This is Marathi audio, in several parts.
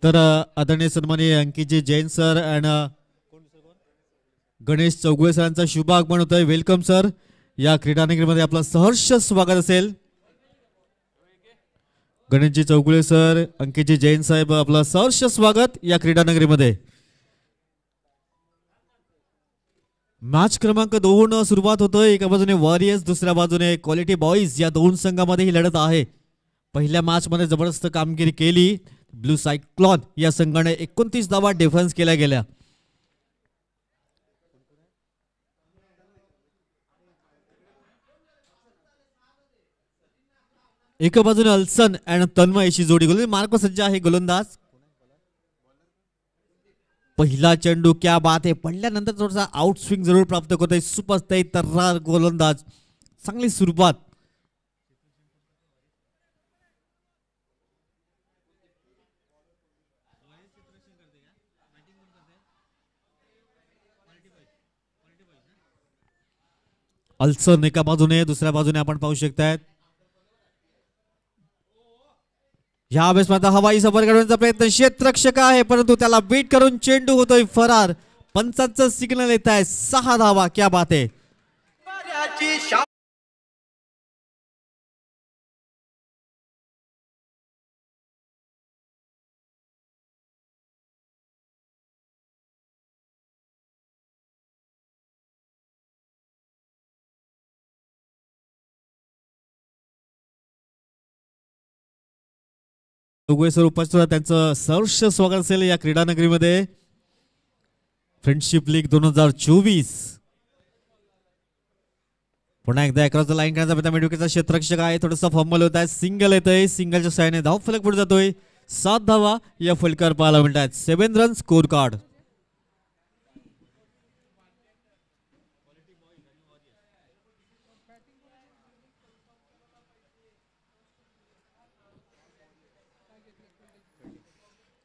तर आदरणीय सन्माननीय अंकितजी जैन सर अँड गणेश चौगुळे सरांचा शुभ आगमन होतोय. Welcome sir. या क्रीडानगरीमध्ये आपलं सहर्ष स्वागत असेल. गणेशजी चौगुळे सर, अंकितजी जैन साहेब, आपलं सहर्ष स्वागत या क्रीडानगरीमध्ये. मॅच क्रमांक 2 सुरुवात होतोय. एका बाजूने वॉरियर्स, दुसऱ्या बाजूने क्वालिटी बॉईज. या दोन संघामध्ये ही लढत आहे. पहिल्या मॅच मध्ये जबरदस्त कामगिरी केली ब्लू सायक्लॉन या संघाने. 29 धावा डिफेन्स केल्या गेल्या. एका बाजूने अल्सन आणि तन्मय अशी जोडी. गोलंदाज मार्क सज्ज आहे. गोलंदाज पहिला चेंडू क्या बात आहे. पडल्यानंतर थोडासा आउट स्विंग जरूर प्राप्त करतोय. सुपर तर्रार गोलंदाज. चांगली सुरुवात. अल्सन एका बाजूने, दुसऱ्या बाजूने आपण पाहू शकताय ह्या वेळेस मात्र हवाई सफर करण्याचा प्रयत्न. क्षेत्ररक्षक आहे परंतु त्याला बीट करून चेंडू होतोय फरार. पंचांचं सिग्नल येत आहे. 6 धावा. क्या बात आहे. सर उपस्थित, त्यांचं सहर्ष स्वागत असेल या क्रीडानगरीमध्ये. Friendship league 2024. पुन्हा एकदा अक्रॉस द लाईन करण्याचा प्रयत्न. मेडविकेचा क्षेत्ररक्षक आहे. थोडंसं फंबल होत आहे. सिंगल येत आहे. सिंगलच्या सहाय्याने धाव फलक पुढे जातोय. 7 धावा या फलकावर पाहायला मिळत आहेत. 7 run score card.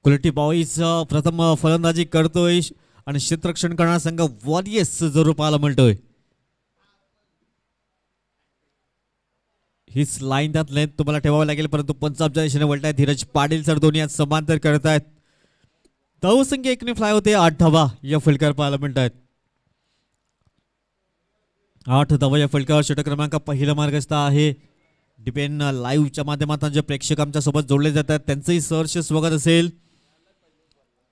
Quality boys प्रथम फलंदाजी करतोय आणि क्षेत्ररक्षण करणारा संघ वॉरियर्स जरूर पाहायला मिळतोय. हीच लाईन त्यात लेंथ तुम्हाला ठेवावी लागेल परंतु पंजाबच्या दिशेने वळतायत. धीरज पाटील सर दोन्ही आज समांतर करत आहेत. धावसंख्या 1ने फ्लाय होते. 8 धावा या फलकावर पाहायला मिळत आहेत. 8 धावा या फलकावर. षटक क्रमांक पहिला मार्गस्थ आहे. डिपेंड लाईव्हच्या माध्यमातून जे प्रेक्षक आमच्या सोबत जोडले जातात त्यांचंही सहर्ष स्वागत असेल.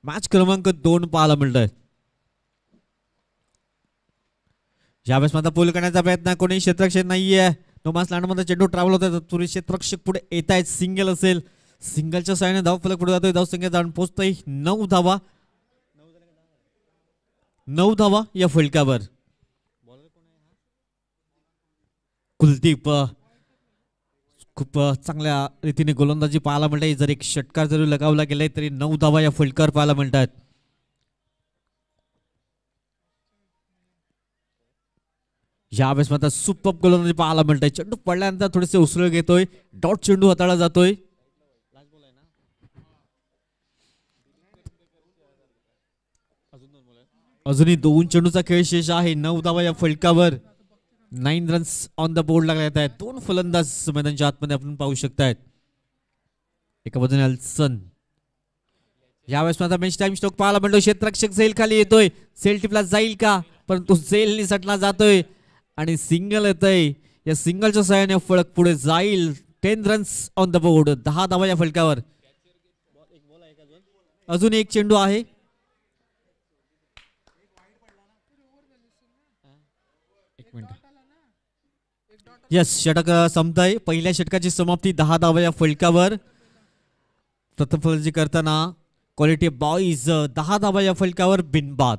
मॅच क्रमांक 2 पाहायला मिळत आहे. यावेळेस माझा पूल करण्याचा प्रयत्न. कोणी क्षेत्ररक्षक नाहीये. नोमास लँडमध्ये चेंडू ट्रॅव्हल होत. तुरी क्षेत्ररक्षक पुढे येत आहेत. सिंगल असेल. सिंगलच्या साहाय्याने धाव फलक पुढे जातोय. धावसंख्या जाऊन पोहोचतोय 9 धावा. 9 धावा या फलकावर. कुलदीप खूप चांगल्या रीतीने गोलंदाजी पाहायला मिळते. जर एक षटकार जरी लगावला गेलाय तरी 9 धावा या फलकावर पाहायला मिळतात. यावेळेस मात्र सुपर गोलंदाजी पाहायला मिळतंय. चेंडू पडल्यानंतर थोडेसे उसळ घेतोय. डॉट चेंडू हाताळला जातोय. अजूनही 2 चेंडूचा खेळ शेष आहे. 9 धावा या फलकावर. 9 रन्स ऑन द बोर्ड लागले आहेत. 2 फलंदाज मैदानाच्या आतमध्ये आपण पाहू शकतायत. एका बाजूने अल्सन. यावेळेस माझा बेंच टाइम स्ट्रोक पाहायला मिळतो. क्षेत्ररक्षक झेल खाली येतोय. सेल टिपला जाईल का परंतु झेल निसटला जातोय आणि सिंगल येतय. या सिंगलच्या सहाय्याने फलक पुढे जाईल. 10 रन्स ऑन द बोर्ड. 10 धावा या फलकावर. अजून एक चेंडू आहे. यस, षटक संपतंय. पहिल्या षटकाची समाप्ती. 10 धावा या फलकावर. प्रथम फलंदाजी करताना क्वालिटी बॉईज 10 धावा या फलकावर बिनबाद.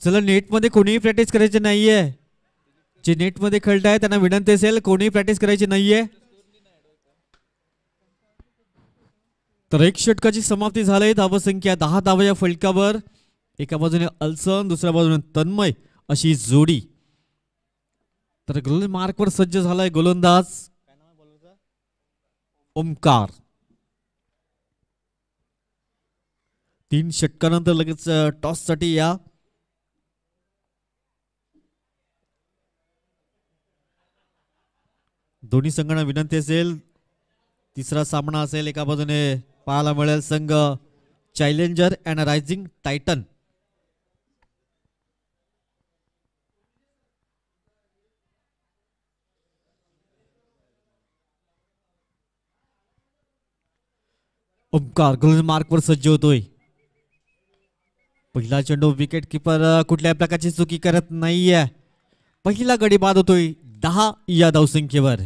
चला, नेटमध्ये कोणीही प्रॅक्टिस करायची नाहीये. जे नेटमध्ये खेळताय त्यांना विनंती असेल कोणीही प्रॅक्टिस करायची नाहीये. तर एक षटकाची समाप्ती झाली. धावसंख्या 10 धावा या फलकावर. एका बाजूने अल्सन, दुसऱ्या बाजूने तन्मय अशी जोडी. तर गोल मार्कवर सज्ज झालाय गोलंदाज ओमकार. 3 षटकानंतर लगेच टॉस साठी या. दोन्ही संघांना विनंती असेल, तिसरा सामना असेल. एका बाजूने पाहायला मिळेल संघ challenger and rising Titan. Omkar गोलंदाज मार्कवर सज्ज होतोय. पहिला चेंडू विकेट किपर कुठल्याही प्रकारची चुकी करत नाहीये. पहिला गडी बाद होतोय 10 या धावसंख्येवर.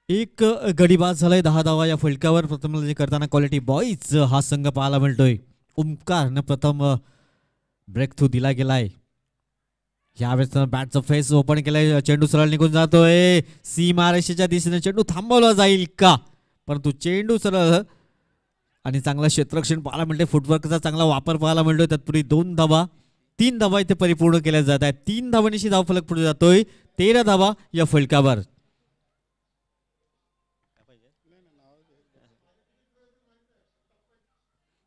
एक गडी बाद झालाय 10 धावा या फलकावर. प्रथम करताना क्वालिटी बॉईज हा संघ पाहायला मिळतोय. ओमकारनं प्रथम ब्रेक थ्रू दिला गेलाय. यावेळेस बॅटचं फेस ओपन केलंय. चेंडू सरळ निघून जातोय. सीमारेषेच्या दिशेने चेंडू थांबवला जाईल का, परंतु चेंडू सरळ आणि चांगला क्षेत्ररक्षण पाहायला मिळते. फुटवर्कचा चांगला वापर पाहायला मिळतोय. तत्पूर्वी 2 धावा 3 धावा इथे परिपूर्ण केल्या जात आहेत. 3 धावांशी धावफलक पुढे जातोय. 13 धावा या फलकावर.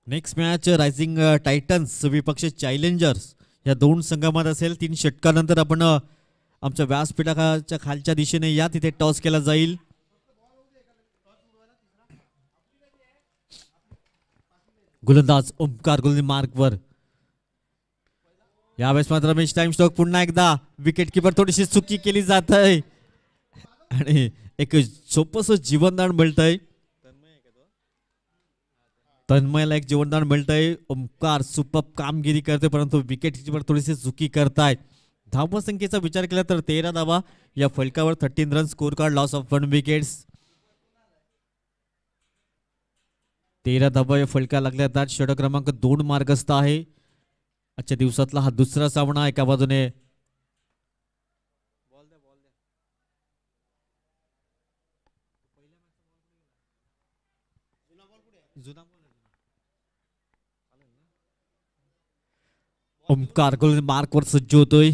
नेक्स्ट मॅच रायझिंग टायटन्स विपक्ष चॅलेंजर्स या दोन संघांमध्ये असेल. 3 षटकानंतर आपण आमच्या व्यासपीठाच्या खालच्या दिशेने या, तिथे टॉस केला जाईल. गोलंदाज ओमकार गोलंदाज मार्कवर. यावेळेस मात्र रमेश टाइम स्टॉक पुन्हा एकदा विकेट किपर थोडीशी चुकी केली जात आहे आणि एक सोपस जीवनदान मिळतंय. तन्मयला एक जीवनदान मिळतंय. ओमकार सुपर कामगिरी करते, परंतु विकेट किपर थोडीशी चुकी करतायत. धावा संख्येचा विचार केला तर 13 धावा या फलकावर. 13 run score card, loss of 1 wickets. 13 धावा या फलका लागल्या जातात. षटक क्रमांक 2 मार्गस्थ आहे. आजच्या दिवसातला हा दुसरा सामना. एका बाजूने ओमकार गोलंदाज मार्कवर सज्ज होतोय.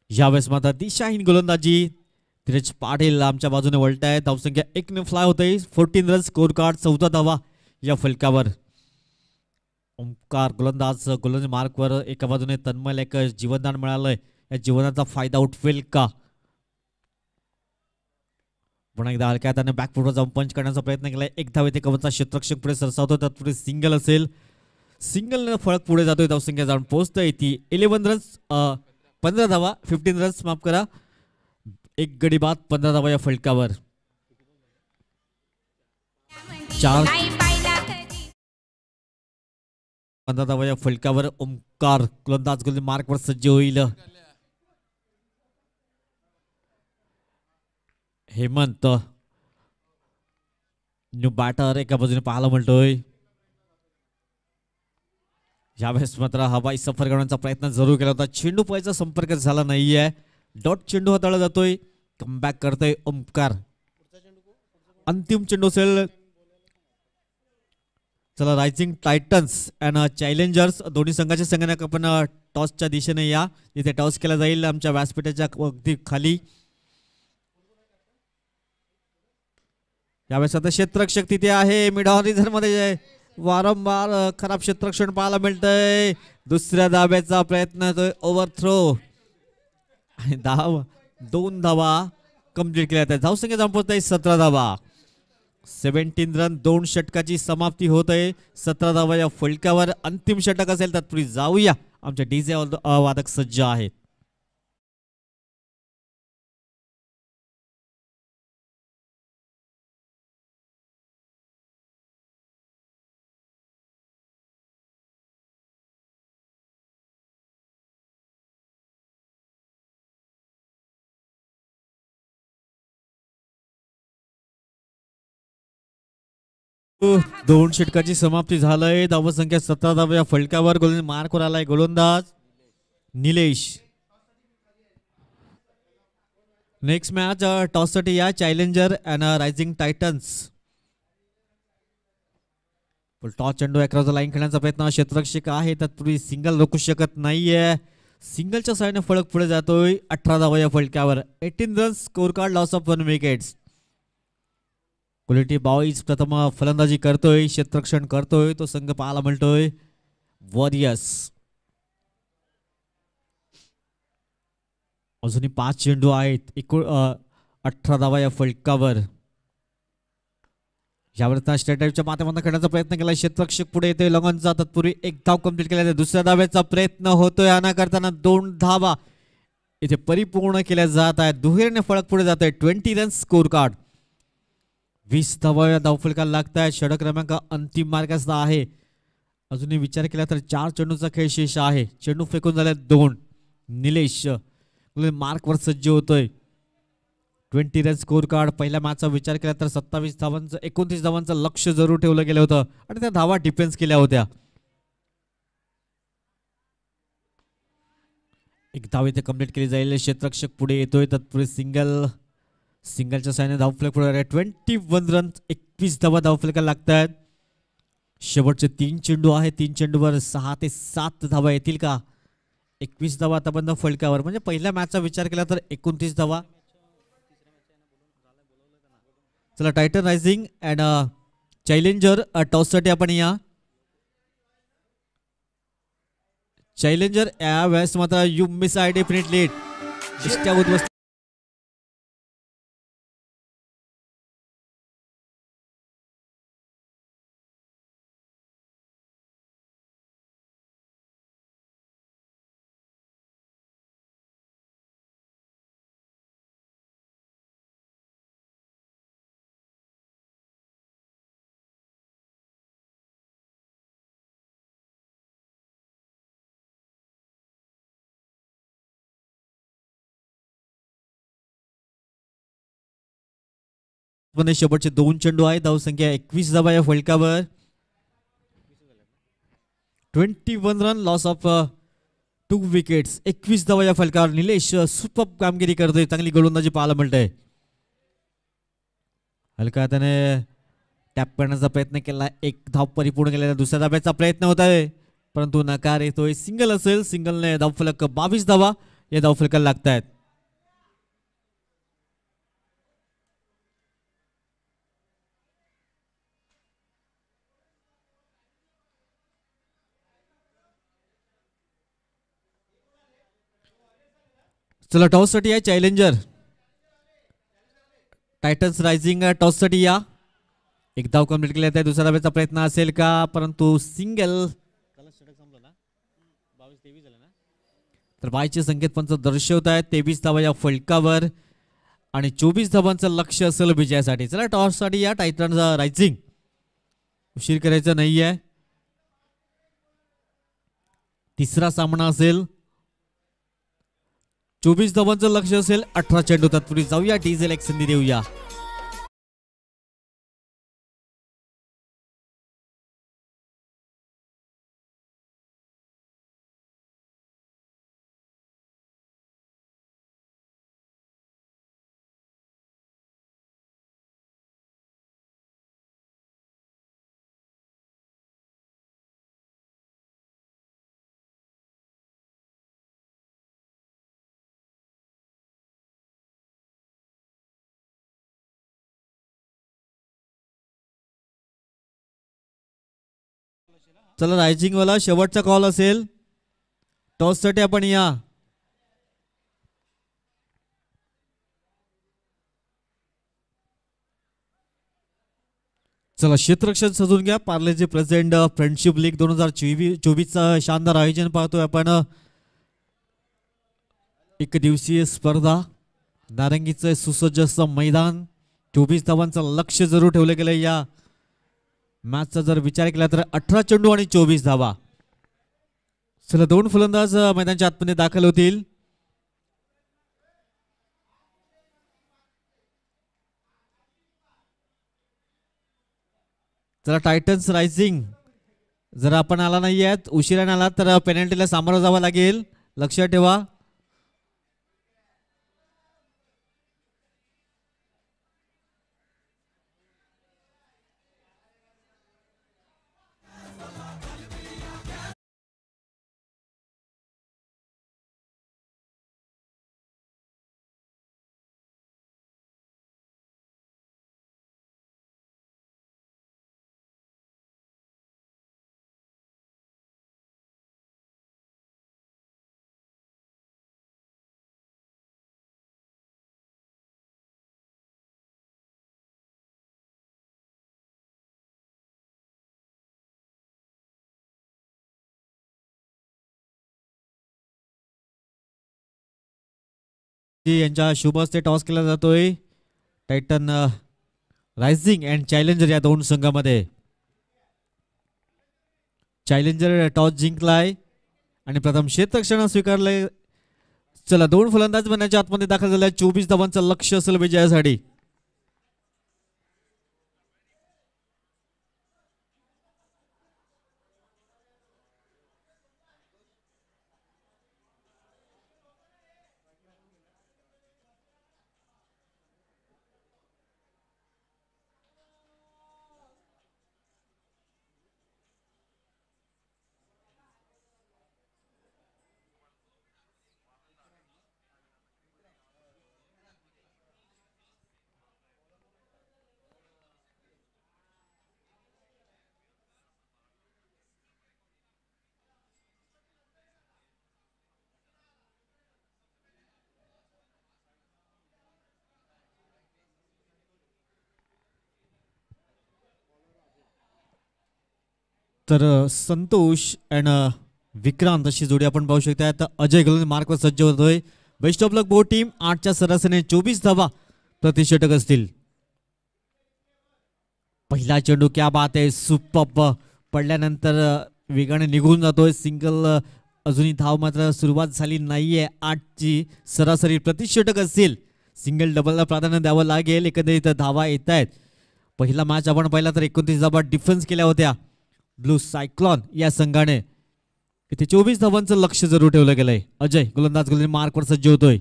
यावेळेस मात्र दिशाहीन गोलंदाजी. धीरज पाटील आमच्या बाजूने वळतायत. धावसंख्या 1 ने फ्लाय होते. 14 रन स्कोर कार्ड, 14 धावा या फलकावर. ओमकार गोलंदाज मार्कवर. एका बाजूने तन्मयला एक जीवनदान मिळालंय. या जीवनाचा फायदा उठवेल का. पुन्हा एकदा हलक्या हाताने बॅकफुटवर जाऊन पंच करण्याचा प्रयत्न केलाय. एक धाव येथे कवचा क्षेत्ररक्षक पुढे सरसावतो. त्यात पुढे सिंगल असेल. सिंगल फळक पुढे जातोय. धावसंख्या जाऊन पोहोचतोय ती 11 रन्स. 15 धावा, 15 रन्स माफ करा. एक गडी बाद, 15 धावा या फलकावर. 15 धावा या फलकावर. ओमकार गोलंदाज मार्कवर सज्ज होईल. हेमंत न्यू बॅटर एका बाजूने पाहायला मिळतोय. यावेळेस मात्र हवाई सफर करण्याचा प्रयत्न जरूर केला होता. चेंडू पायचा संपर्क झाला नाहीये. डॉट चेंडू हाताळला जातोय. कमबॅक करतोय ओमकार. अंतिम चेंडू असेल. चला, रायझिंग टायटन्स अँड चॅलेंजर्स दोन्ही संघाच्या संघाने आपण टॉसच्या दिशेने या, इथे टॉस केला जाईल आमच्या व्यासपीठाच्या अगदी खाली. यावेळेस आता क्षेत्ररक्षक तिथे आहे. मिड ऑर्डर मध्ये वारंवार खराब क्षेत्ररक्षण पाहायला मिळतंय. दुसऱ्या धाब्याचा प्रयत्न, ओव्हरथ्रो आणि धाव 2 धावा कंप्लीट केल्या आहेत. धावसंख्या जाऊन पोहोचत आहे 17 धावा. 17 रन 2 षटकाची समाप्ती होत आहे. 17 धावा या फलकावर. अंतिम षटक असेल तत्पूर्वी जाऊया. आमचे डीजे वादक सज्ज आहेत. दोन षटकाची समाप्ती झालंय. धावसंख्या 17 धावा या फलकावर. गोलंदाज मार्कवर आलाय गोलंदाज निलेश. नेक्स्ट मॅच टॉस साठी या challenger and rising Titans. Toss चेंडू अक्रॉस लाईन खेळण्याचा प्रयत्न. क्षेत्ररक्षक आहे तत्पूर्वी सिंगल रोखू शकत नाहीये. सिंगलच्या साहाय्याने फलक पुढे जातोय. 18 धावा या फलकावर. 18 run score card. Loss of 1 wickets. Quality boys प्रथम फलंदाजी करतोय. क्षेत्ररक्षण करतोय. तो संघ पाहायला मिळतोय वॉरियर्स. अजूनही 5 चेंडू आहेत. 18 धावा या फलकावर. यावर स्ट्रेटाईपच्या माध्यमातून खेळण्याचा प्रयत्न केला. क्षेत्ररक्षक पुढे येतोय लॉंगॉनचा. तत्पूर्वी एक धाव कंप्लीट केला. दुसऱ्या धाव्याचा प्रयत्न होतोय. आना करताना 2 धावा इथे परिपूर्ण केल्या जात आहेत. दुहेरीने फलक पुढे जात आहे. 20 रन स्कोर कार्ड. 20 धावा या धावफलकाला लागत आहेत. षटक क्रमांक अंतिम मार्गाचा आहे. अजूनही विचार केला तर 4 चेंडूचा खेळ शेष आहे. चेंडू फेकून झाले 2. निलेश मार्कवर सज्ज होतोय. 20 रन स्कोर कार्ड. पहिल्या मॅचचा विचार केला तर 27 धावांचं 29 धावांचं लक्ष जरूर ठेवलं गेलं होतं आणि त्या धावा डिफेन्स केल्या होत्या. एक धाव इथे कंप्लीट केली जाईल. क्षेत्ररक्षक पुढे येतोय. तत्पूर्वी सिंगलच्या साहाय्याने धावफलक पुढे. 21 रन 21 धावा धावफलकाला लागत आहेत. शेवटचे 3 चेंडू आहेत. 3 चेंडूवर 6 ते 7 धावा येतील का? 21 धावा आतापर्यंत फलकावर. म्हणजे पहिल्या मॅचचा विचार केला तर 29 धावा. चला Titan rising and challenger toss साठी आपण या. चॅलेंजर या वेळेस मात्र यू मिस आय डेफिनेटली. शेवटचे 2 चेंडू आहेत. धावसंख्या 21 धावा या फलकावर. 21 रन लॉस ऑफ 2 विकेट्स. 21 धावा या फलकावर. निलेश सुपर कामगिरी करतोय. चांगली गोलंदाजी पाहायला मिळतंय. हलका त्याने टॅप करण्याचा प्रयत्न केला. एक धाव परिपूर्ण केलेला. दुसऱ्या धाब्याचा प्रयत्न होत आहे परंतु नकार येतोय. सिंगल असेल. सिंगलने धावफलक 22 धावा या धावफलकाला लागत आहेत. चला टॉस साठी या चॅलेंजर टायटन्स रायझिंग टॉस साठी या. एक धाव कंप्लीट केली आहे. दुसऱ्या धाब्याचा प्रयत्न असेल का? परंतु सिंगल. तर बायचे संकेत पंच दर्शवत आहेत 23 धावा या फलकावर आणि 24 धावांचं लक्ष असेल विजयासाठी. चला टॉस साठी या टायटन्स रायझिंग. उशीर करायचा नाहीये. तिसरा सामना असेल. 24 धावांचं लक्ष असेल. 18 चेंडू. तत्पूर्वी जाऊया डिझेल एक संधी देऊया. चला रायझिंग वाला शेवटचा कॉल असेल. टॉस साठी आपण या. चला क्षेत्ररक्षण सजून घ्या. पार्लेजी प्रेझेंट फ्रेंडशिप लीग 2024 शानदार आयोजन पाहतोय आपण. एक दिवसीय स्पर्धा. नारंगीचं सुसज्ज असं मैदान. 24 धावांचं लक्ष जरूर ठेवलं गेलं या मॅचचा जर विचार केला तर. 18 चेंडू आणि 24 धावा. चला 2 फलंदाज मैदानाच्या आतमध्ये दाखल होतील. जरा टायटन्स रायझिंग जर आपण आला नाही आहेत उशिराने आला तर पेनल्टीला सामोरं जावं लागेल, लक्षात ठेवा. यांच्या शुभ हस्ते टॉस केला जातोय. टायटन रायझिंग अँड चॅलेंजर या दोन संघामध्ये. चॅलेंजर टॉस जिंकलाय आणि प्रथम क्षेत्ररक्षण स्वीकारलंय. चला दोन फलंदाज बनण्याच्या आतमध्ये दाखल झाल्या. 24 धावांचं लक्ष असेल विजयासाठी. तर संतोष अँड विक्रांत अशी जोडी आपण पाहू शकता. आता अजय गोलंदाज मार्कवर सज्ज होतोय. Best of luck both team. 8च्या सरासरीने 24 धावा प्रतिषटक असतील. पहिला चेंडू क्या बात आहे, सुपर पडल्यानंतर वेगाने निघून जातोय. सिंगल अजूनही धाव मात्र सुरुवात झाली नाहीये. 8ची सरासरी प्रतिषटक असतील. सिंगल डबलला प्राधान्य द्यावं लागेल. एकंदरीत धावा येत आहेत. पहिला मॅच आपण पाहिला तर 29 धावा डिफेन्स केल्या होत्या ब्लू सायक्लॉन या संघाने. इथे 24 धावांचं लक्ष जरूर ठेवलं गेलंय. अजय गोलंदाज मार्कवर सज्ज होतोय.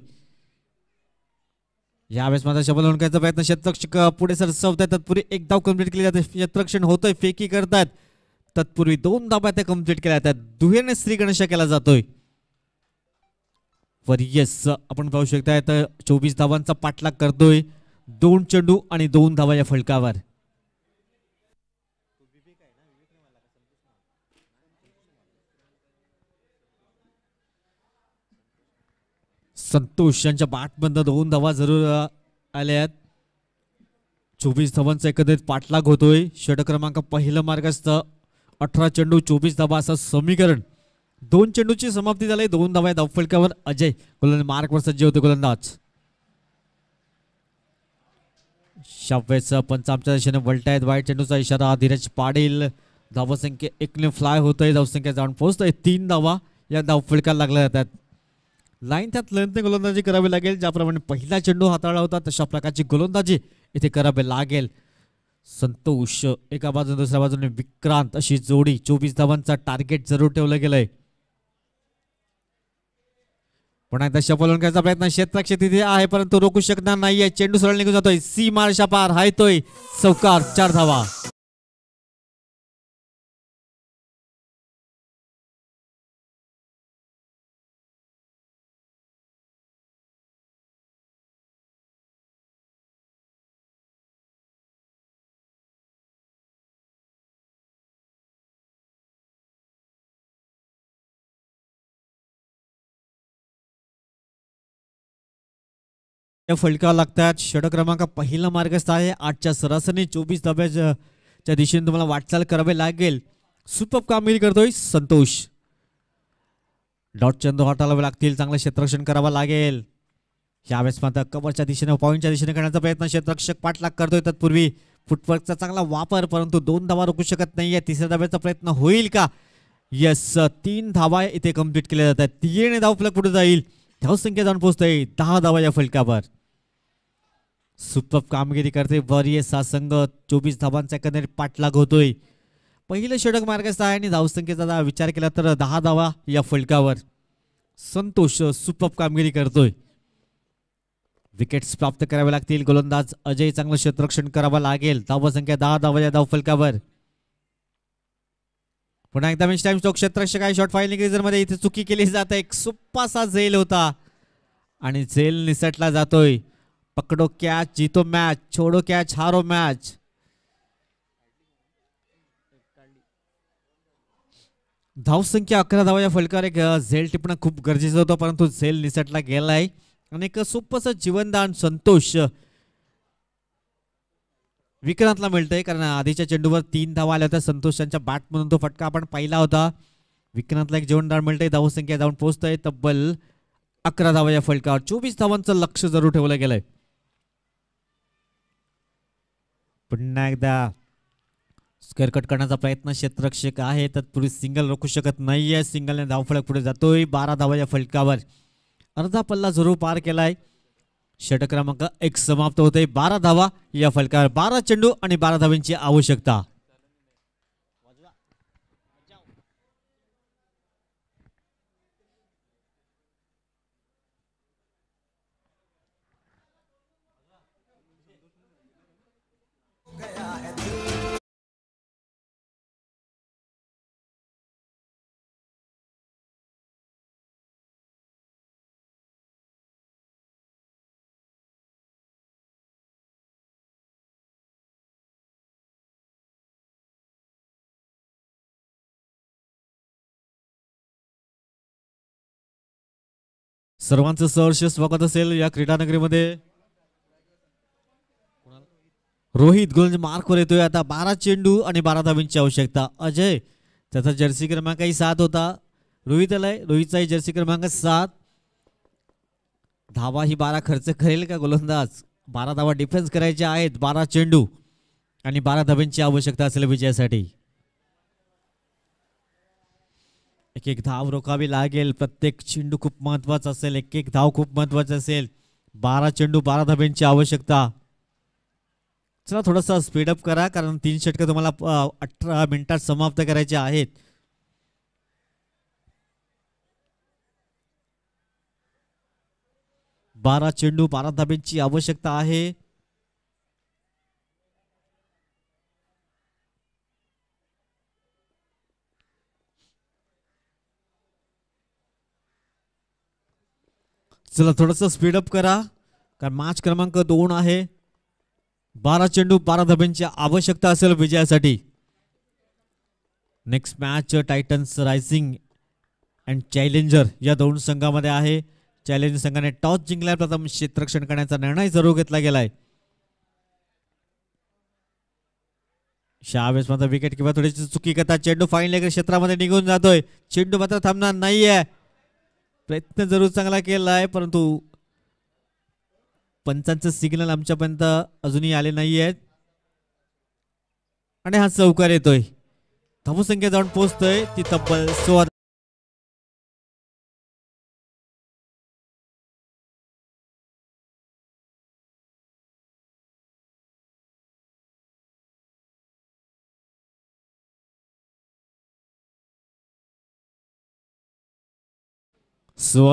यावेळेस माझा शबल ओळखायचा प्रयत्न. क्षेत्ररक्षक पुढे सरसावतायत. तत्पूर्वी एक धाव कंप्लीट केली जाते. क्षेत्ररक्षण होतोय, फेकी करतायत. तत्पूर्वी 2 धावा त्या कंप्लीट केल्या जातात. दुहेरीने श्रीगणेश केला जातोय. येस आपण पाहू शकता 24 धावांचा पाठलाग करतोय. 2 चेंडू आणि 2 धावा या फलकावर. संतोष यांच्या बॅटमधनं 2 धावा जरूर आल्या आहेत. 24 धावांचा एकंदरीत पाठलाग होतोय. षटक क्रमांक पहिलं मार्गस्थ. 18 चेंडू 24 धावा असं समीकरण. 2 चेंडूची समाप्ती झाली. 2 धावा धावफलकावर. अजय गोलंदाज मार्कवर सज्ज होते. गोलंदाज शावेच पंचामच्या दिशेने वळतायत. वाईट चेंडूचा इशारा. धीरज पाटील धावसंख्या 1ने फ्लाय होतोय. धावसंख्या जाऊन पोहोचतोय. 3 धावा या धावफलकाला लागल्या जातात. लाईन त्यात लेंथने गोलंदाजी करावी लागेल. ज्याप्रमाणे पहिला चेंडू हाताळला होता तशा प्रकारची गोलंदाजी इथे करावी लागेल. संतोष एका बाजूने दुसऱ्या बाजूने विक्रांत अशी जोडी. 24 धावांचा टार्गेट जरूर ठेवलं गेलंय. पुन्हा एकदा शपल ओळखायचा प्रयत्न. क्षेत्ररक्षक तिथे आहे परंतु रोखू शकणार नाहीये. चेंडू सरळ निघून जातोय. सी मार्शा पार हायतोय. चौकार. 4 धावा. फलकावर लागतात. षटक क्रमांक पहिला मार्गस्थ आहे. 8च्या सरासरी 24 धाब्याच्या दिशेने तुम्हाला वाटचाल करावी लागेल. सुपर कामगिरी करतोय संतोष. डॉट चेंडू हाताळावे लागतील. चांगलं क्षेत्ररक्षण करावं लागेल. यावेळेस मात्र कव्हरच्या दिशेने पॉईंटच्या दिशेने करण्याचा प्रयत्न क्षेत्ररक्षक पाठलाग करतोय. तत्पूर्वी फुटवर्कचा चांगला वापर परंतु 2 धावा रोखू शकत नाहीये. तिसऱ्या धाब्याचा प्रयत्न होईल का? यस 3 धावा इथे कंप्लीट केल्या जातात. 3 धाव फलक पुढे जाईल. धावसंख्या जाऊन पोहोचतोय 10 धावा या फलकावर. सुपर कामगिरी करते वॉरियर्स हा संघ 24 धावांचा एकंदरीत पाठलाग होतोय. पहिलं षटक मार्गाचा आहे आणि धावसंख्येचा विचार केला तर 10 धावा या फलकावर. संतोष सुपर कामगिरी करतोय. विकेट्स प्राप्त करावे लागतील. गोलंदाज अजय चांगलं क्षेत्ररक्षण करावं लागेल. धावसंख्या 10 धावा या धावफलकावर. पुन्हा एकदा मॅच टाइम स्टॉक क्षेत्ररक्षक आहे. शॉट फायरिंग मध्ये इथे चुकी केली जाते. एक सोपासा झेल होता आणि झेल निसटला जातोय. पकडो कॅच जीतो मॅच, छोडो कॅच हारो मॅच. धावसंख्या 11 धावा या फलकावर. एक झेल टिपणं खूप गरजेचं होतं परंतु झेल निसटला गेलाय आणि एक सोपस जीवनदान संतोष विक्रांतला मिळतंय. कारण आधीच्या चेंडूवर 3 धावा आल्या होत्या. संतोषांच्या बॅट म्हणून तो फटका आपण पाहिला होता. विक्रांतला एक जीवनदान मिळतंय. धावसंख्या जाऊन पोहोचतंय तब्बल 11 धावा या फलकावर. 24 धावांचं लक्ष जरूर ठेवलं गेलंय. पुन्हा एकदा स्क्वेअर कट करण्याचा प्रयत्न क्षेत्ररक्षक आहे. तत्पूर्वी सिंगल रोखू शकत नाहीये. सिंगलने धावफलक पुढे जातोय. 12 धावा या फलकावर. अर्धा पल्ला जरूर पार केलाय. षटक क्रमांक 1 समाप्त होते. 12 धावा या फलकावर. 12 चेंडू आणि 12 धावांची आवश्यकता. सर्वांचं सहर्ष स्वागत असेल या क्रीडानगरीमध्ये. रोहित गोलंदाज मार्कवर येतोय. आता 12 चेंडू आणि 12 धावांची आवश्यकता. अजय त्याचा जर्सी क्रमांकही 7 होता. रोहित आलाय. रोहितचाही जर्सी क्रमांक 7. धावा ही 12 खर्च करेल का गोलंदाज? 12 धावा डिफेन्स करायचे आहेत. 12 चेंडू आणि 12 धावांची आवश्यकता असेल विजयासाठी. एक एक धाव रोखावी लागेल. प्रत्येक चेंडू खूप महत्वाचा असेल. एक एक धाव खूप महत्वाचा असेल. 12 चेंडू 12 धावांची आवश्यकता. चला थोडासा स्पीडअप करा कारण 3 षटकं तुम्हाला 18 मिनिटात समाप्त करायचे आहेत. बारा चेंडू 12 धाब्यांची आवश्यकता आहे. चला थोडंसं स्पीडअप करा कारण मॅच क्रमांक 2 आहे. 12 चेंडू 12 धाब्यांची आवश्यकता असेल विजयासाठी. Next match Titans rising and challenger या दोन संघामध्ये आहे. चॅलेंजर संघाने टॉस जिंकल्या. प्रथम क्षेत्ररक्षण करण्याचा निर्णय जरूर घेतला गेलाय. शावेस मात्र विकेट किंवा थोडीशी चुकी करता चेंडू फाईन लेग क्षेत्रामध्ये निघून जातोय. चेंडू मात्र थांबणार नाहीये. प्रयत्न जरूर चांगला केलाय परंतु पंचांचं सिग्नल आमच्यापर्यंत अजूनही आले नाहीयेत आणि हा चौकार येतोय. धावसंख्या जाऊन पोहोचतोय ती तब्बल 16.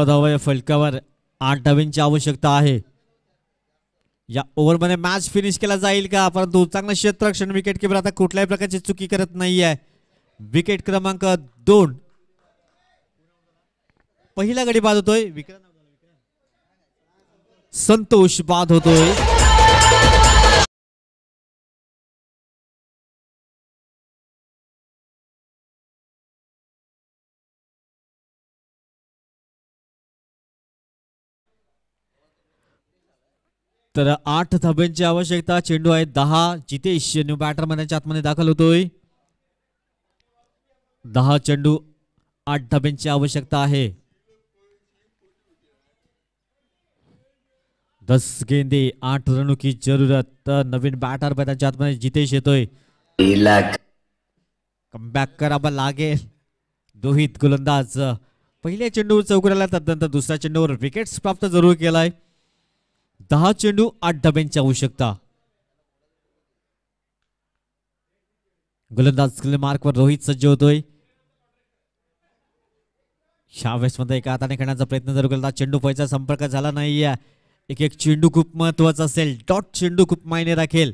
धावा या फलकावर. 8 धावांची आवश्यकता आहे. या ओव्हरमध्ये मॅच फिनिश केला जाईल का? परंतु चांगलं क्षेत्ररक्षण. विकेट किपर आता कुठल्याही प्रकारची चुकी करत नाहीये. विकेट क्रमांक 2. पहिला गडी बाद होतोय. संतोष बाद होतोय. तर 8 धाब्यांची आवश्यकता. चेंडू आहे 10. जितेश न्यू बॅटर मध्ये आतमध्ये दाखल होतोय. 10 चेंडू 8 धाब्यांची आवश्यकता आहे. 10 गेंदे 8 रनों की जरूरत. नवीन बॅटर मैदानाच्या आतमध्ये जितेश येतोय. कमबॅक करावा लागेल. रोहित गोलंदाज पहिल्या चेंडूवर चौकाराला. त्यानंतर दुसऱ्या चेंडूवर विकेट्स प्राप्त जरूर केलाय. 10 चेंडू 8 धाब्यांची आवश्यकता. गोलंदाज मार्कवर रोहित सज्ज होतोय. ह्यावेळेस मध्ये एका हाताने खेळण्याचा प्रयत्न जर गोलंदाज चेंडू पॉईंटचा संपर्क झाला नाहीये. एक चेंडू खूप महत्वाचा असेल. डॉट चेंडू खूप मायने राखेल.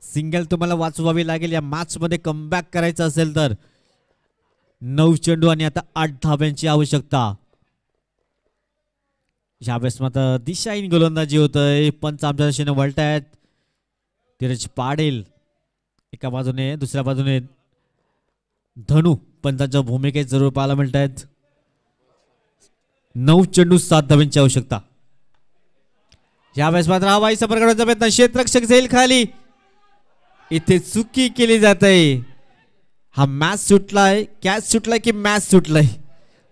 सिंगल तुम्हाला वाचवावी लागेल या मॅच मध्ये कमबॅक करायचं असेल तर. 9 चेंडू आणि आता 8 धाब्यांची आवश्यकता. यावेळेस मात्र दिशाहीन गोलंदाजी होतय. पंच आमच्या दिशेने वळतायत. धीरज पाडेल एका बाजूने, दुसऱ्या बाजूने धनु पंचांच्या भूमिकेत जरूर पाहायला मिळत आहेत. 9 चेंडू 7 धाब्यांची आवश्यकता. यावेळेस मात्र हवाईचा प्रकारचा प्रयत्न. क्षेत्ररक्षक झेल खाली. इथे चुकी केली जात आहे. हा मॅच सुटलाय, कॅच सुटलाय की मॅच सुटलाय.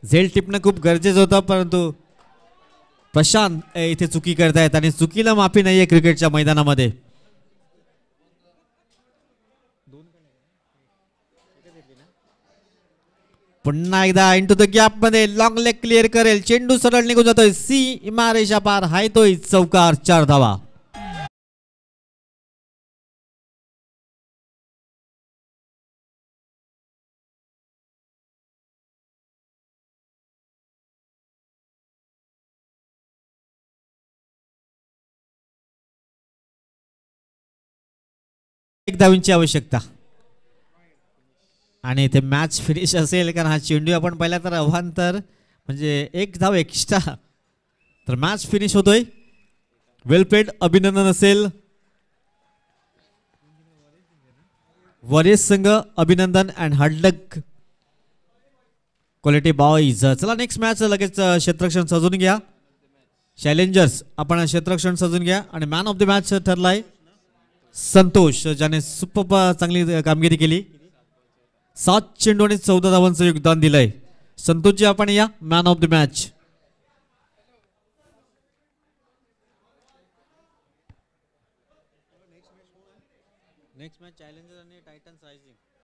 झेल टिपणं खूप गरजेचं होतं, परंतु प्रशांत इथे चुकी करतायत आणि चुकीला माफी नाहीये क्रिकेटच्या मैदानामध्ये. पुन्हा एकदा इंटू द गॅप मध्ये लॉंग लेग क्लिअर करेल. चेंडू सरळ निघून जातोय. सीमा रेषा पार. हायतोय चौकार. 4 धावा. एक धावांची आवश्यकता आणि इथे मॅच फिनिश असेल, कारण हा चेंडू आपण पाहिला तर अवांतर म्हणजे एक धाव एक्स्ट्रा, तर मॅच फिनिश होतोय. वेल प्लेड. अभिनंदन असेल वॉरियर्स संघ. अभिनंदन अँड हार्डलक क्वालिटी बॉईज. चला नेक्स्ट मॅच लगेच क्षेत्ररक्षण सजून घ्या. चॅलेंजर्स आपण क्षेत्ररक्षण सजून घ्या. आणि मॅन ऑफ द मॅच ठरलाय संतोष, ज्याने सुपर चांगली कामगिरी केली. 7 चेंडू आणि 14 धावांचं योगदान दिलंय. संतोषजी आपण या man of the match. Next match challenger आणि टायटन्स रायझिंग.